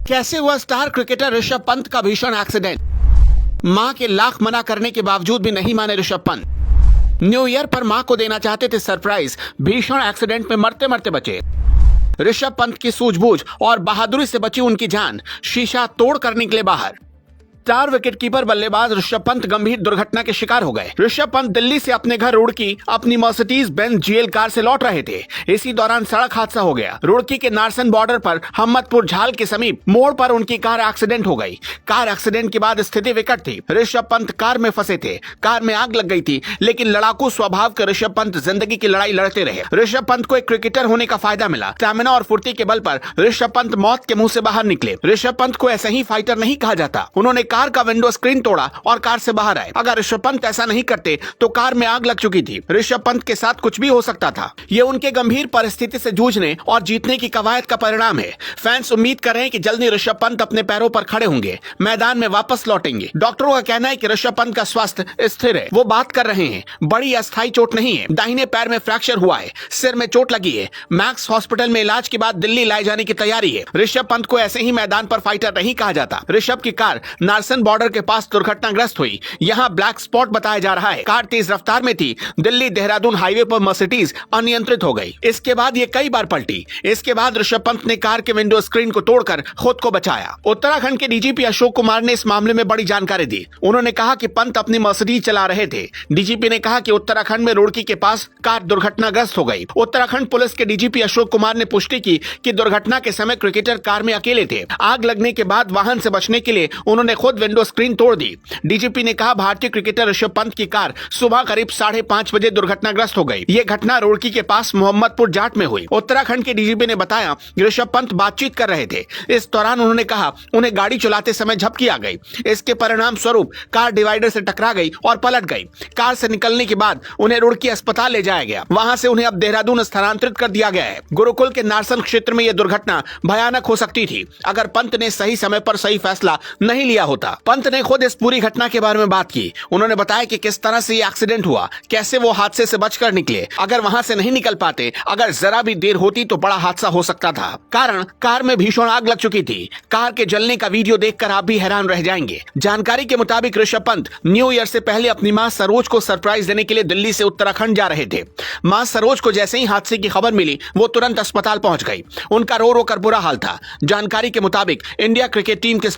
कैसे हुआ star cricketer Rishabh Pant का भीषण एक्सीडेंट। मां के लाख मना करने के बावजूद भी नहीं माने ऋषभ पंत। न्यू ईयर पर मां को देना चाहते थे सरप्राइज, भीषण एक्सीडेंट में मरते मरते बचे। ऋषभ पंत की सूझबूझ और बहादुरी से बची उनकी जान, शीशा तोड़ कर निकले बाहर। स्टार विकेटकीपर बल्लेबाज ऋषभ पंत गंभीर दुर्घटना के शिकार हो गए। ऋषभ पंत दिल्ली से अपने घर रुड़की अपनी मर्सिडीज बेंज जीएल कार से लौट रहे थे। इसी दौरान सड़क हादसा हो गया। रुड़की के नारसन बॉर्डर पर हमदपुर झाल के समीप मोड़ पर उनकी कार एक्सीडेंट हो गई। कार एक्सीडेंट के बाद स्थिति विकट थी। ऋषभ पंत कार में फंसे थे। कार में आग लग गई थी, लेकिन लड़ाकू स्वभाव के ऋषभ पंत जिंदगी की लड़ाई लड़ते रहे। ऋषभ पंत को एक क्रिकेटर होने का फायदा मिला। स्टैमिना और फुर्ती के बल पर ऋषभ पंत मौत के मुंह से बाहर निकले। ऋषभ पंत को ऐसे ही फाइटर नहीं कहा जाता। उन्होंने कार का विंडो स्क्रीन तोड़ा और कार से बाहर आए। अगर ऋषभ पंत ऐसा नहीं करते तो कार में आग लग चुकी थी। ऋषभ पंत के साथ कुछ भी हो सकता था। ये उनके गंभीर परिस्थिति से जूझने और जीतने की कवायद का परिणाम है। फैंस उम्मीद कर रहे हैं कि जल्दी ऋषभ पंत अपने पैरों पर खड़े होंगे, मैदान में वापस लौटेंगे। डॉक्टरों का कहना है कि ऋषभ पंत का स्वास्थ्य स्थिर है। वो बात कर रहे हैं। बड़ी अस्थायी चोट नहीं है। दाहिने पैर में फ्रैक्चर हुआ है, सिर में चोट लगी है। मैक्स हॉस्पिटल में इलाज के बाद दिल्ली लाए जाने की तैयारी है। ऋषभ पंत को ऐसे ही मैदान पर फाइटर नहीं कहा जाता। ऋषभ की कार नारसन बॉर्डर के पास दुर्घटनाग्रस्त हुई। यहाँ ब्लैक स्पॉट बताया जा रहा है। कार तेज रफ्तार में थी। दिल्ली देहरादून हाईवे पर मर्सिडीज अनियंत्रित हो गई। इसके बाद ये कई बार पलटी। इसके बाद ऋषभ पंत ने कार के विंडो स्क्रीन को तोड़कर खुद को बचाया। उत्तराखंड के डीजीपी अशोक कुमार ने इस मामले में बड़ी जानकारी दी। उन्होंने कहा कि पंत अपनी मर्सिडीज चला रहे थे। डीजीपी ने कहा कि उत्तराखंड में रुड़की के पास कार दुर्घटनाग्रस्त हो गई। उत्तराखंड पुलिस के डीजीपी अशोक कुमार ने पुष्टि की कि दुर्घटना के समय क्रिकेटर कार में अकेले थे। आग लगने के बाद वाहन से बचने के लिए उन्होंने खुद विंडो स्क्रीन तोड़ दी। डीजीपी ने कहा भारतीय क्रिकेटर ऋषभ पंत की कार सुबह करीब 5:30 बजे दुर्घटनाग्रस्त हो गई। ये घटना रुड़की के पास मोहम्मदपुर जाट में हुई। उत्तराखंड के डीजीपी ने बताया ऋषभ पंत बातचीत कर रहे थे। इस दौरान उन्होंने कहा उन्हें गाड़ी चलाते समय झपकी आ गई। इसके परिणाम स्वरूप कार डिवाइडर से टकरा गई और पलट गई। कार से निकलने के बाद उन्हें रुड़की अस्पताल ले जाया गया। वहां से उन्हें अब देहरादून स्थानांतरित कर दिया गया है। गुरुकुल के नारसन क्षेत्र में यह दुर्घटना भयानक हो सकती थी अगर पंत ने सही समय पर सही फैसला नहीं लिया होता। पंत ने खुद इस पूरी घटना के बारे में बात की। उन्होंने बताया कि किस तरह से ये एक्सीडेंट हुआ, कैसे वो हादसे से बचकर निकले। अगर वहां से नहीं निकल पाते, अगर जरा भी देर होती तो बड़ा हादसा हो सकता था। कारण कार में भीषण आग लग चुकी थी। कार के जलने का वीडियो देखकर आप भी हैरान रह जाएंगे। जानकारी के मुताबिक ऋषभ पंत न्यू ईयर से पहले अपनी मां सरोज को सरप्राइज देने के लिए दिल्ली से उत्तराखंड जा रहे थे। मां सरोज को जैसे ही हादसे की खबर मिली, वो तुरंत अस्पताल पहुंच गई। उनका रो रो कर बुरा हाल था। जानकारी के मुताबिक इंडियन क्रिकेट टीम के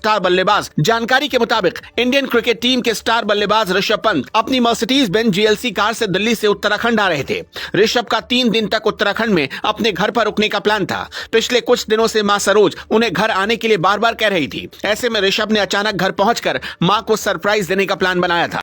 स्टार बल्लेबाज ऋषभ पंत अपनी मर्सिडीज बेंज जीएलसी कार से दिल्ली से उत्तराखंड आ रहे थे। ऋषभ का 3 दिन तक उत्तराखंड में अपने घर पर रुकने का प्लान था। पिछले कुछ दिनों से मां सरोज उन्हें घर आने के लिए बार बार कह रही थी। ऐसे में ऋषभ ने अचानक घर पहुंचकर मां को सरप्राइज देने का प्लान बनाया था।